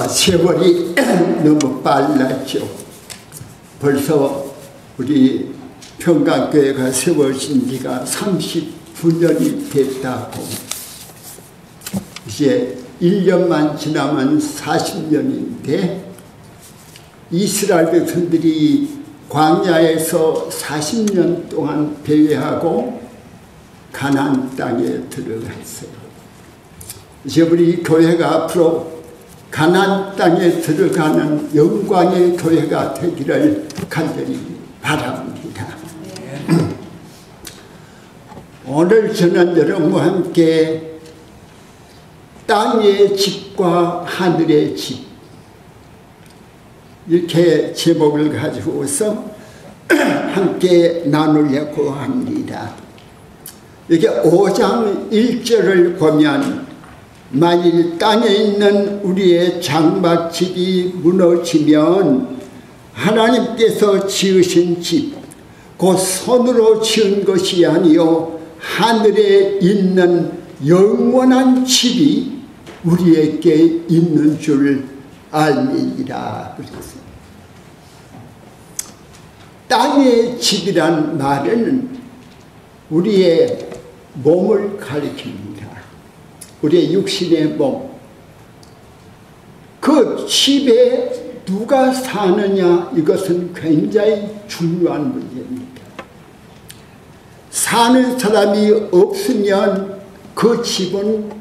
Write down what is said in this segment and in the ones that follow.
세월이 너무 빨랐죠. 벌써 우리 평강교회가 세워진 지가 39년이 됐다고. 이제 1년만 지나면 40년인데 이스라엘 백성들이 광야에서 40년 동안 배회하고 가나안 땅에 들어갔어요. 이제 우리 교회가 앞으로 가나안 땅에 들어가는 영광의 교회가 되기를 간절히 바랍니다. 오늘 저는 여러분과 함께 땅의 집과 하늘의 집, 이렇게 제목을 가지고서 함께 나누려고 합니다. 여기 5장 1절을 보면 만일 땅에 있는 우리의 장막집이 무너지면 하나님께서 지으신 집, 곧 손으로 지은 것이 아니요 하늘에 있는 영원한 집이 우리에게 있는 줄 알미니라. 땅의 집이란 말은 우리의 몸을 가리킵니다. 우리의 육신의 몸. 그 집에 누가 사느냐, 이것은 굉장히 중요한 문제입니다. 사는 사람이 없으면 그 집은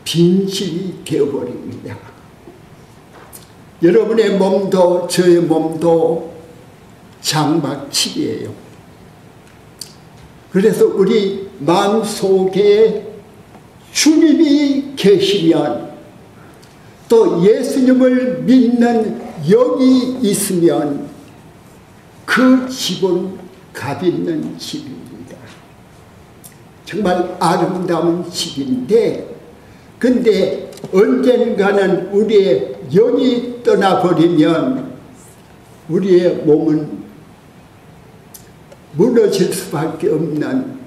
빈집이 되어버립니다. 여러분의 몸도 저의 몸도 장막집이에요. 그래서 우리 마음속에 주님이 계시면, 또 예수님을 믿는 영이 있으면 그 집은 값 있는 집입니다. 정말 아름다운 집인데, 근데 언젠가는 우리의 영이 떠나버리면 우리의 몸은 무너질 수밖에 없는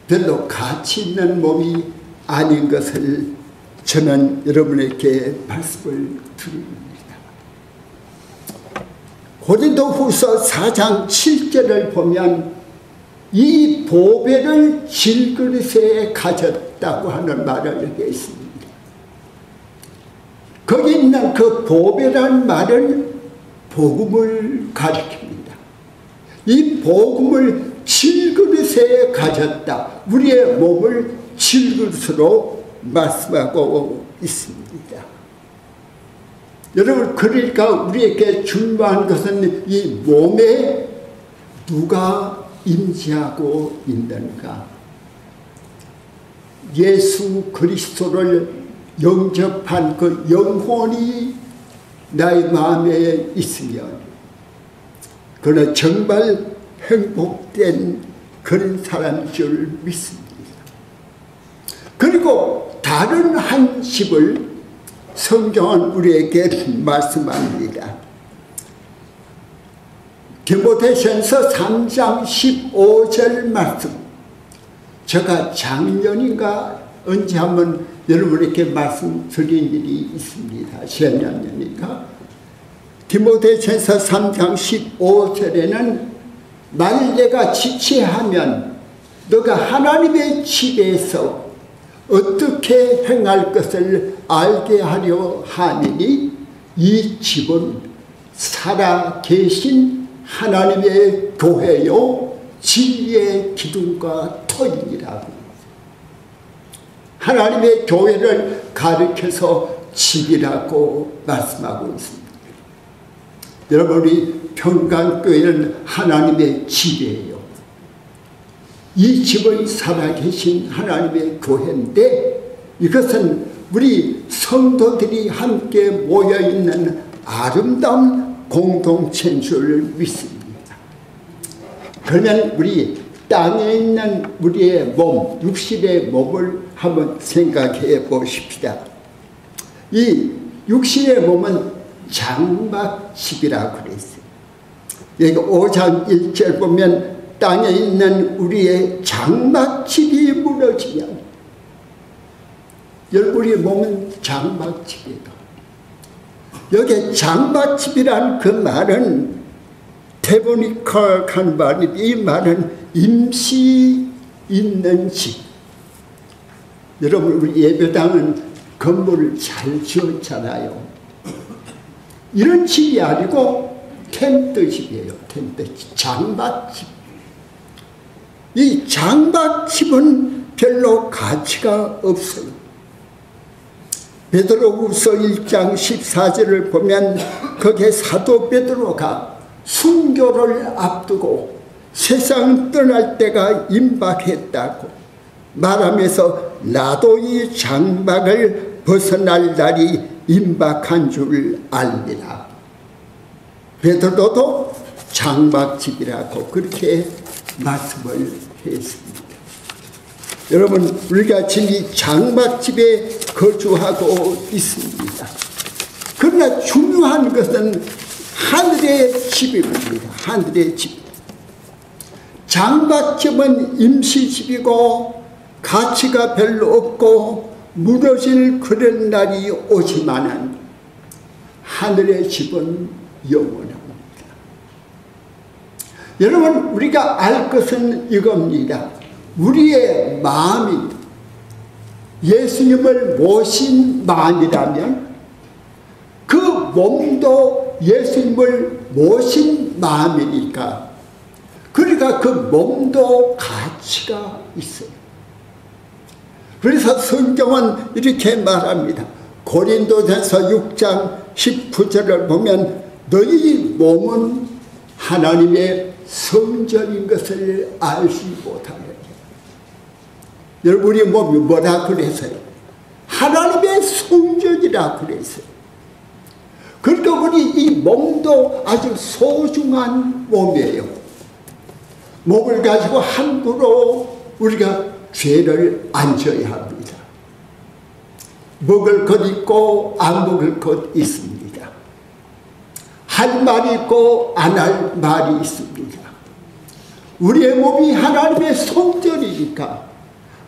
별로 가치 있는 몸이 아닌 것을 저는 여러분에게 말씀을 드립니다. 고린도후서 4장 7절을 보면 이 보배를 질그릇에 가졌다고 하는 말을 여기 있습니다. 거기 있는 그 보배란 말은 복음을 가리킵니다. 이 복음을 질그릇에 가졌다. 우리의 몸을 질그릇으로 말씀하고 있습니다. 여러분, 그러니까 우리에게 중요한 것은 이 몸에 누가 임재하고 있는가. 예수 그리스도를 영접한 그 영혼이 나의 마음에 있으면 그는 정말 행복된 그런 사람인 줄 믿습니다. 그리고 다른 한 집을 성경은 우리에게 말씀합니다. 디모데전서 3장 15절 말씀. 제가 작년인가 언제 한번 여러분에게 말씀드린 일이 있습니다. 재작년이니까. 디모데전서 3장 15절에는 만일 내가 지체하면 너가 하나님의 집에서 어떻게 행할 것을 알게 하려 하느니 이 집은 살아 계신 하나님의 교회요 진리의 기둥과 터이니라고. 하나님의 교회를 가리켜서 집이라고 말씀하고 있습니다. 여러분이 평강교회는 하나님의 집이에요. 이 집은 살아계신 하나님의 교회인데 이것은 우리 성도들이 함께 모여있는 아름다운 공동체인 줄 믿습니다. 그러면 우리 땅에 있는 우리의 몸, 육신의 몸을 한번 생각해 보십시다. 이 육신의 몸은 장막집이라고 그랬어요. 여기 5장 1절 보면 땅에 있는 우리의 장막집이 무너지면, 우리의 몸은 장막집이다. 여기 장막집이란 그 말은 테보니컬한 말인데, 이 말은 임시 있는 집. 여러분, 우리 예배당은 건물을 잘 지었잖아요. 이런 집이 아니고 텐트집이에요. 텐트집, 장막집. 이 장막집은 별로 가치가 없어요. 베드로후서 1장 14절을 보면 거기에 사도 베드로가 순교를 앞두고 세상 떠날 때가 임박했다고 말하면서 나도 이 장막을 벗어날 날이 임박한 줄 압니다. 베드로도 장막집이라고 그렇게 말씀을 했습니다. 여러분, 우리가 지금 이 장막집에 거주하고 있습니다. 그러나 중요한 것은 하늘의 집입니다. 하늘의 집. 장막집은 임시집이고 가치가 별로 없고 무너질 그런 날이 오지만은 하늘의 집은 영원합니다. 여러분, 우리가 알 것은 이겁니다. 우리의 마음이 예수님을 모신 마음이라면 그 몸도 예수님을 모신 마음이니까, 그러니까 그 몸도 가치가 있어요. 그래서 성경은 이렇게 말합니다. 고린도전서 6장 19절을 보면 너희 몸은 하나님의 성전인 것을 알지 못하느냐. 여러분, 우리 몸이 뭐라 그랬어요? 하나님의 성전이라 그랬어요. 그러니까 우리 이 몸도 아주 소중한 몸이에요. 몸을 가지고 함부로 우리가 죄를 안 져야 합니다. 먹을 것 있고 안 먹을 것 있습니다. 할 말이 있고 안 할 말이 있습니다. 우리의 몸이 하나님의 성전이니까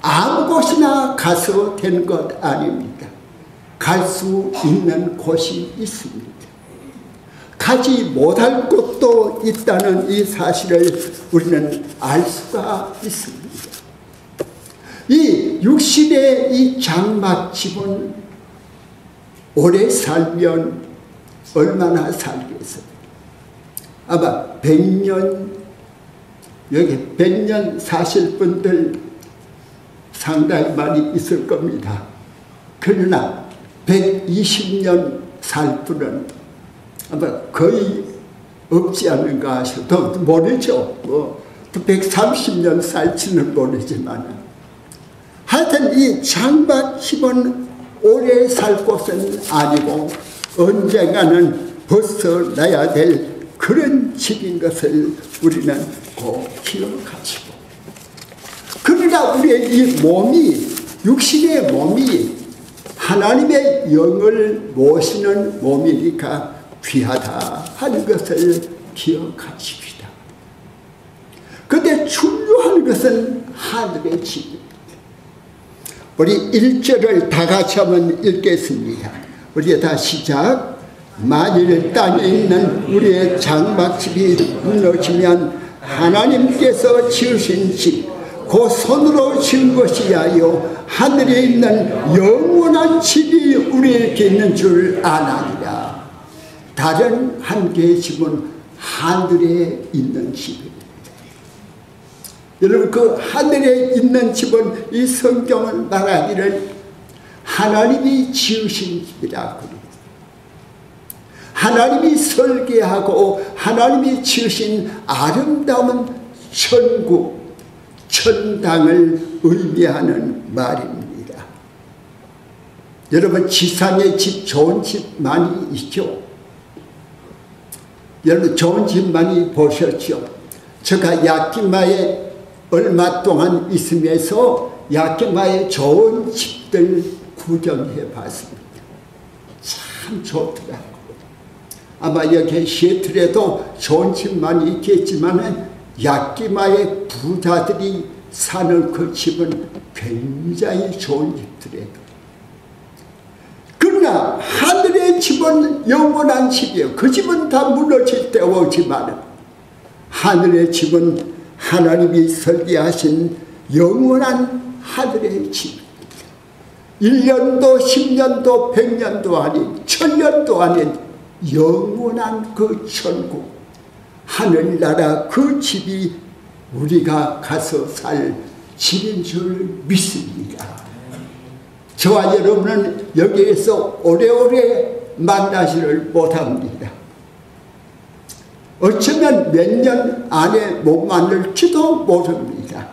아무 곳이나 가서 되는 것 아닙니다. 갈 수 있는 곳이 있습니다. 가지 못할 곳도 있다는 이 사실을 우리는 알 수가 있습니다. 이 육신의 이 장막집은 오래 살면 얼마나 살겠어요? 아마 100년, 여기 100년 사실 분들 상당히 많이 있을 겁니다. 그러나 120년 살 분은 아마 거의 없지 않은가 싶어도 모르죠. 또 130년 살지는 모르지만 하여튼 이 장막집은 오래 살 곳은 아니고 언젠가는 벗어나야 될 그런 집인 것을 우리는 꼭 기억하시고, 그러나 우리의 이 몸이, 육신의 몸이 하나님의 영을 모시는 몸이니까 귀하다 하는 것을 기억하십시다. 그런데 중요한 것은 하늘의 집입니다. 우리 1절을 다 같이 한번 읽겠습니다. 우리 다 시작. 만일 땅에 있는 우리의 장막집이 무너지면 하나님께서 지으신 집, 그 손으로 지은 것이야요 하늘에 있는 영원한 집이 우리에게 있는 줄 아나니라. 다른 한 개의 집은 하늘에 있는 집입니다. 여러분, 그 하늘에 있는 집은 이 성경은 말하기를 하나님이 지으신 집이라 그럽니다. 하나님이 설계하고 하나님이 지으신 아름다운 천국, 천당을 의미하는 말입니다. 여러분, 지상에 집, 좋은 집 많이 있죠? 여러분, 좋은 집 많이 보셨죠? 제가 야키마에 얼마 동안 있으면서 야키마의 좋은 집들 구경해 봤습니다. 참 좋더라고요. 아마 여기 시애틀에도 좋은 집 많이 있겠지만 야끼마의 부자들이 사는 그 집은 굉장히 좋은 집들이에요. 그러나 하늘의 집은 영원한 집이에요. 그 집은 다 무너질 때 오지만 하늘의 집은 하나님이 설계하신 영원한 하늘의 집입니다. 1년도 10년도 100년도 아닌 1000년도 아닌 영원한 그 천국 하늘나라 그 집이 우리가 가서 살 집인 줄 믿습니다. 저와 여러분은 여기에서 오래오래 만나지를 못합니다. 어쩌면 몇 년 안에 못 만날지도 모릅니다.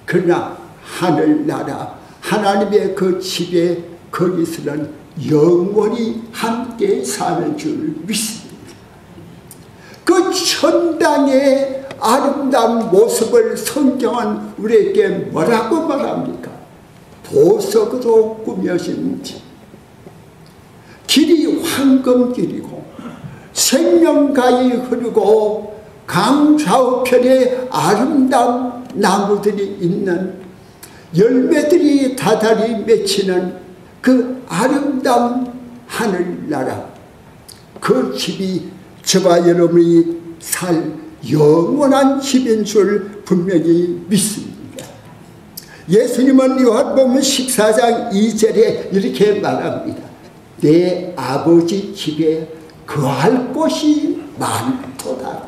그러나 하늘나라 하나님의 그 집에 거기서는 영원히 함께 사는 줄 믿습니다. 그 천당의 아름다운 모습을 성경은 우리에게 뭐라고 말합니까? 보석으로 꾸며진 집. 길이 황금길이고 생명가에 흐르고 강 좌우편에 아름다운 나무들이 있는 열매들이 다달이 맺히는 그 아름다운 하늘나라 그 집이 저와 여러분이 살 영원한 집인 줄 분명히 믿습니다. 예수님은 요한복음 14장 2절에 이렇게 말합니다. 내 아버지 집에 거할 곳이 많도다.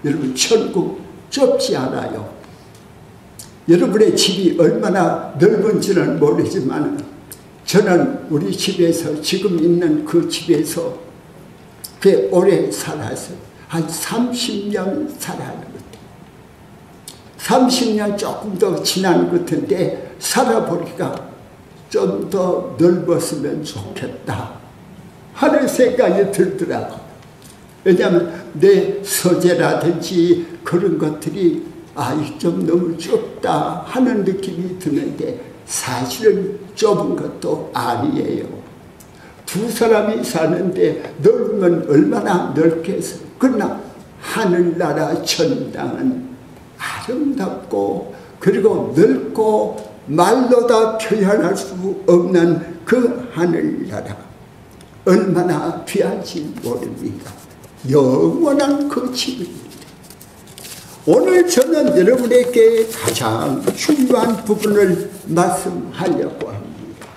여러분 천국 좁지 않아요. 여러분의 집이 얼마나 넓은지는 모르지만 저는 우리 집에서 지금 있는 그 집에서 꽤 오래 살았어요. 한 30년 살아는 것 같아요. 30년 조금 더 지난 것 같은데 살아보니까 좀 더 넓었으면 좋겠다 하는 생각이 들더라고요. 왜냐하면 내 서재라든지 그런 것들이 좀 너무 좁다 하는 느낌이 드는데 사실은 좁은 것도 아니에요. 두 사람이 사는데 넓으면 얼마나 넓겠어요. 그러나 하늘나라 천당은 아름답고 그리고 넓고 말로 다 표현할 수 없는 그 하늘나라 얼마나 귀한지 모릅니다. 영원한 그 집입니다. 오늘 저는 여러분에게 가장 중요한 부분을 말씀하려고 합니다.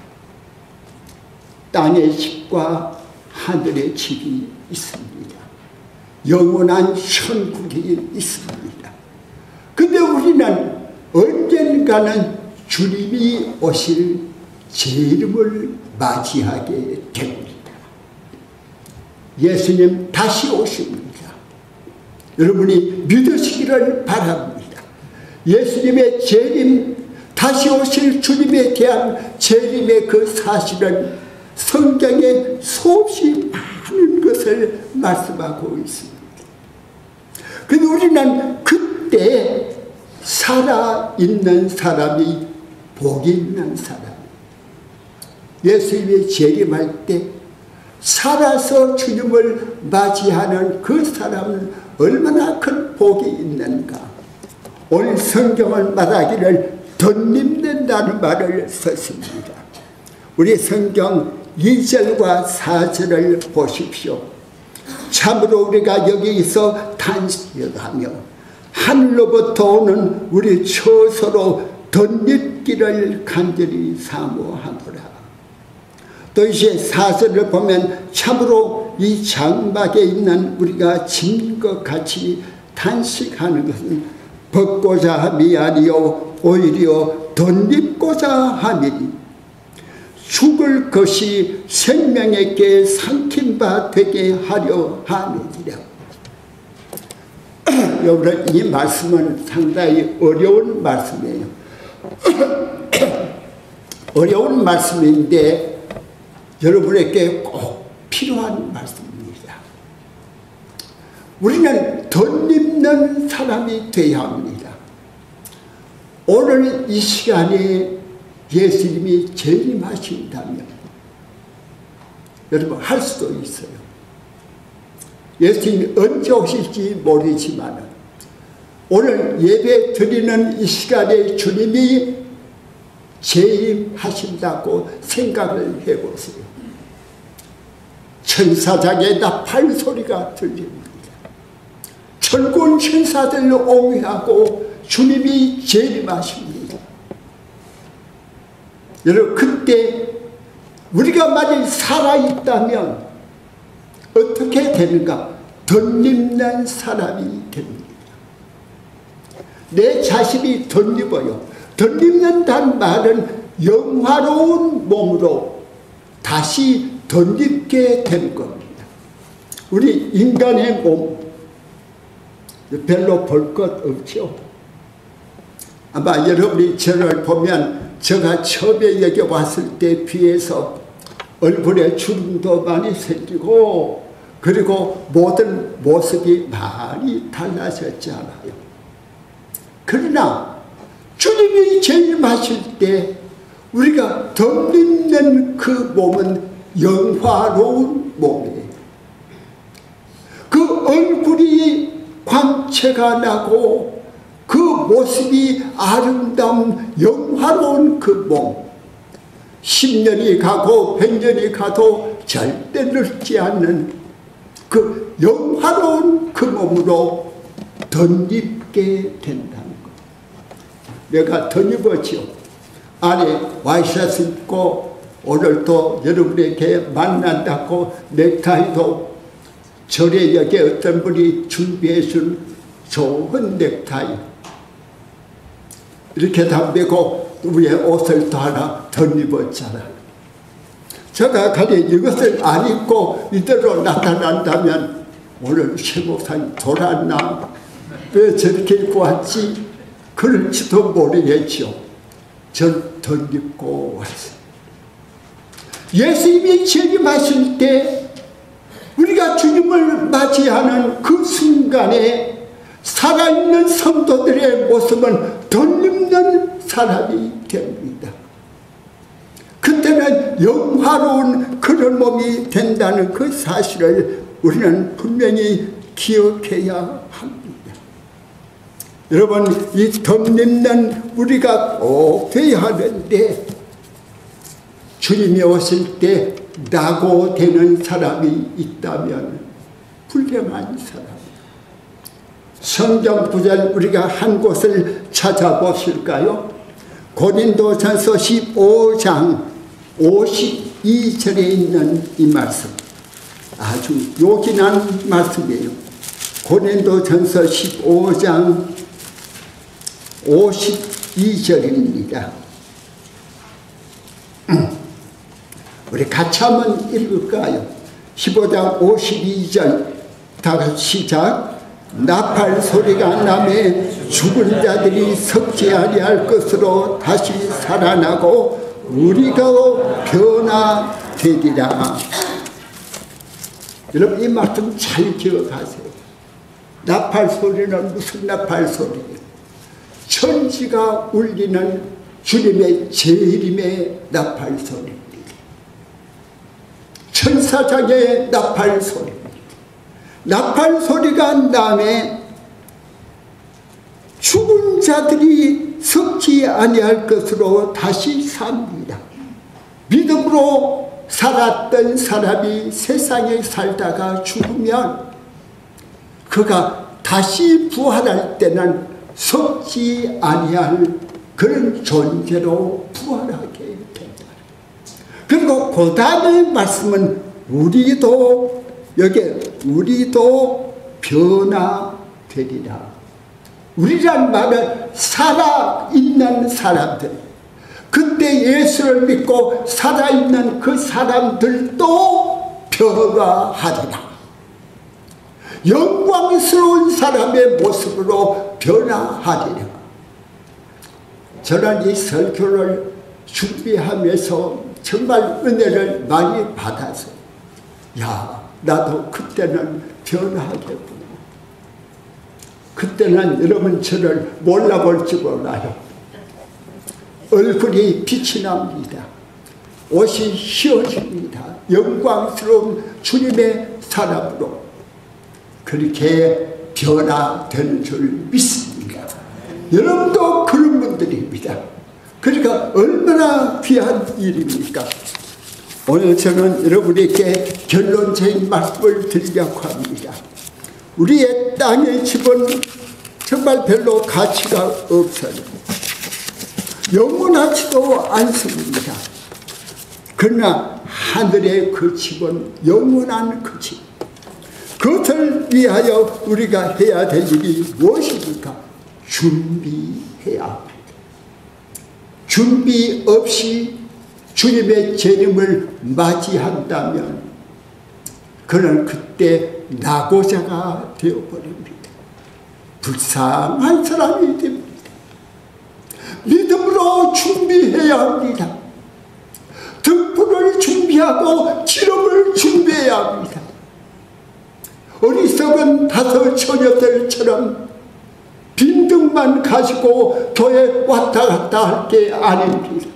땅의 집과 하늘의 집이 있습니다. 영원한 천국이 있습니다. 근데 우리는 언젠가는 주님이 오실 재림을 맞이하게 됩니다. 예수님 다시 오십니다. 여러분이 믿으시기를 바랍니다. 예수님의 재림, 다시 오실 주님에 대한 재림의 그 사실은 성경에 수없이 많은 것을 말씀하고 있습니다. 근데 우리는 그때 살아있는 사람이 복이 있는 사람, 예수님이 재림할 때 살아서 주님을 맞이하는 그 사람은 얼마나 큰 복이 있는가. 오늘 성경은 말하기를 덧입는다는 말을 썼습니다. 우리 성경 2절과 4절을 보십시오. 참으로 우리가 여기서 탄식하며 하늘로부터 오는 우리 처소로 덧입기를 간절히 사모하노라. 또 이제 4절을 보면 참으로 이 장막에 있는 우리가 짐 것 같이 탄식하는 것은 벗고자 함이 아니요 오히려 덧입고자 함이니 죽을 것이 생명에게 삼킨 바 되게 하려 함이니라. 여러분 이 말씀은 상당히 어려운 말씀이에요. 어려운 말씀인데 여러분에게 꼭 필요한 말씀입니다. 우리는 덧입는 사람이 되어야 합니다. 오늘 이 시간에 예수님이 재림하신다면 여러분 할 수도 있어요. 예수님이 언제 오실지 모르지만 오늘 예배 드리는 이 시간에 주님이 재림하신다고 생각을 해보세요. 천사장의 나팔 소리가 들립니다. 천군 천사들로 옹회하고 주님이 재림하십니다. 여러분, 그때 우리가 만일 살아있다면 어떻게 되는가? 덧입는 사람이 됩니다. 내 자신이 덧입어요. 덧입는다는 말은 영화로운 몸으로 다시 덧입게 되는 겁니다. 우리 인간의 몸 별로 볼 것 없죠. 아마 여러분이 저를 보면 제가 처음에 여기 왔을 때 비해서 얼굴에 주름도 많이 생기고 그리고 모든 모습이 많이 달라졌잖아요. 그러나 주님이 재림하실 때 우리가 덧입는 그 몸은 영화로운 몸이에요. 그 얼굴이 광채가 나고 그 모습이 아름다운 영화로운 그 몸, 10년이 가고 100년이 가도 절대 늙지 않는 그 영화로운 그 몸으로 덧입게 된다는 것. 내가 덧입었지요. 안에 와이셔츠 입고 오늘 또 여러분에게 만난다고 넥타이도 절에 여기 어떤 분이 준비해 준 좋은 넥타이 이렇게 담배고 위에 옷을 또 하나 덧입었잖아요. 제가 가령 이것을 안 입고 이대로 나타난다면 오늘 최 목사님 돌았나? 왜 저렇게 입고 왔지? 그럴지도 모르겠죠. 전 덧입고 왔어요. 예수님이 재림하실 때 우리가 주님을 맞이하는 그 순간에 살아있는 성도들의 모습은 덧입는 사람이 됩니다. 그때는 영화로운 그런 몸이 된다는 그 사실을 우리는 분명히 기억해야 합니다. 여러분, 이 덧입는 우리가 꼭 돼야 하는데 주님이 오실 때 낙오되는 사람이 있다면 불행한 사람. 성경 구절 우리가 한 곳을 찾아보실까요? 고린도전서 15장 52절에 있는 이 말씀, 아주 요긴한 말씀이에요. 고린도전서 15장 52절입니다. 우리 같이 한번 읽을까요? 15장 52절 다 같이 시작. 나팔 소리가 나매 죽은 자들이 썩지 아니할 것으로 다시 살아나고 우리가 변화되리라. 여러분, 이 말씀 잘 기억하세요. 나팔 소리는 무슨 나팔 소리예요? 천지가 울리는 주님의 재림의 나팔 소리입니다. 천사장의 나팔 소리. 나팔 소리가 나매 죽은 자들이 썩지 아니할 것으로 다시 삽니다. 믿음으로 살았던 사람이 세상에 살다가 죽으면 그가 다시 부활할 때는 썩지 아니할 그런 존재로 부활하게 된다. 그리고 그 다음에 말씀은 우리도 변화되리라. 우리란 말은 살아있는 사람들, 그때 예수를 믿고 살아있는 그 사람들도 변화하리라. 영광스러운 사람의 모습으로 변화하리라. 저는 이 설교를 준비하면서 정말 은혜를 많이 받아서 나도 그때는 변화하겠구나. 그때는 여러분 저를 몰라볼지 몰라요. 얼굴이 빛이 납니다. 옷이 휘어집니다. 영광스러운 주님의 사람으로. 그렇게 변화되는 줄 믿습니다. 여러분도 그런 분들입니다. 그러니까 얼마나 귀한 일입니까? 오늘 저는 여러분에게 결론적인 말씀을 드리려고 합니다. 우리의 땅의 집은 정말 별로 가치가 없어요. 영원하지도 않습니다. 그러나 하늘의 그 집은 영원한 그 집. 그것을 위하여 우리가 해야 될 일이 무엇입니까? 준비해야 합니다. 준비 없이 주님의 재림을 맞이한다면 그는 그때 낙오자가 되어버립니다. 불쌍한 사람이 됩니다. 믿음으로 준비해야 합니다. 등불을 준비하고 기름을 준비해야 합니다. 어리석은 다섯 처녀들처럼 빈등만 가지고 교회 왔다 갔다 할 게 아닙니다.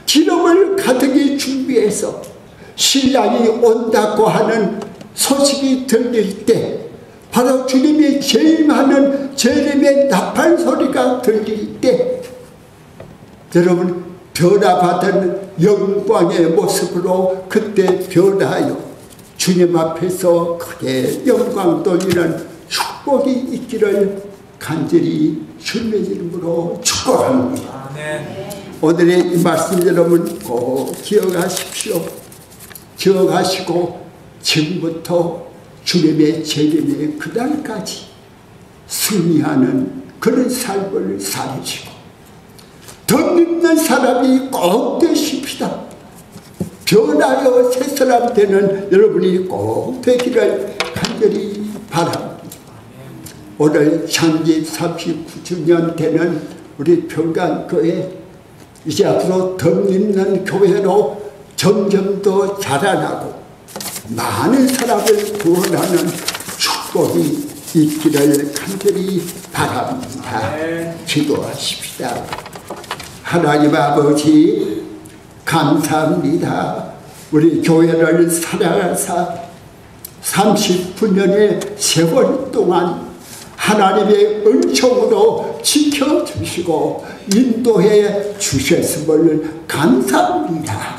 기름을 가득히 준비해서 신랑이 온다고 하는 소식이 들릴 때 바로 주님이 재림하는 재림의 나팔 소리가 들릴 때 여러분 변화받은 영광의 모습으로 그때 변화하여 주님 앞에서 크게 영광 돌리는 축복이 있기를 간절히 주님의 이름으로 축복합니다. 오늘의 이 말씀 여러분 꼭 기억하십시오. 기억하시고 지금부터 주님의 재림의 그날까지 승리하는 그런 삶을 살으시고 덧입는 사람이 꼭 되십시다. 변하여 새 사람 되는 여러분이 꼭 되기를 간절히 바랍니다. 오늘 창립 39주년 되는 우리 평강교회 이제 앞으로 덧입는 교회로 점점 더 자라나고 많은 사람을 구원하는 축복이 있기를 간절히 바랍니다. 기도하십시다. 하나님 아버지 감사합니다. 우리 교회를 사랑하사 39년의 세월 동안 하나님의 은총으로 지켜주시고 인도해 주셨음을 감사합니다.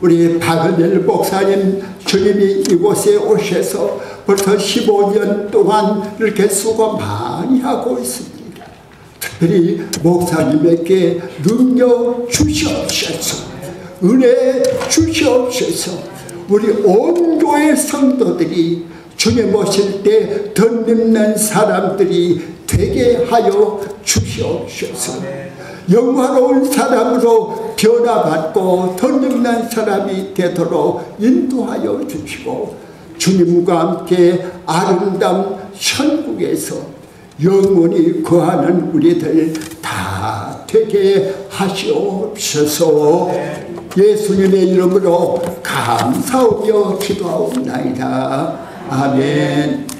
우리 박은일 목사님 주님이 이곳에 오셔서 벌써 15년 동안 이렇게 수고 많이 하고 있습니다. 특별히 목사님에게 능력 주시옵소서, 은혜 주시옵소서. 우리 온 교회 성도들이 주님 오실 때 덧입는 사람들이 되게 하여 주시옵소서. 영화로운 사람으로 변화받고 덧입는 사람이 되도록 인도하여 주시고 주님과 함께 아름다운 천국에서 영원히 거하는 우리들 다 되게 하시옵소서. 예수님의 이름으로 감사하며 기도하옵나이다. 아멘.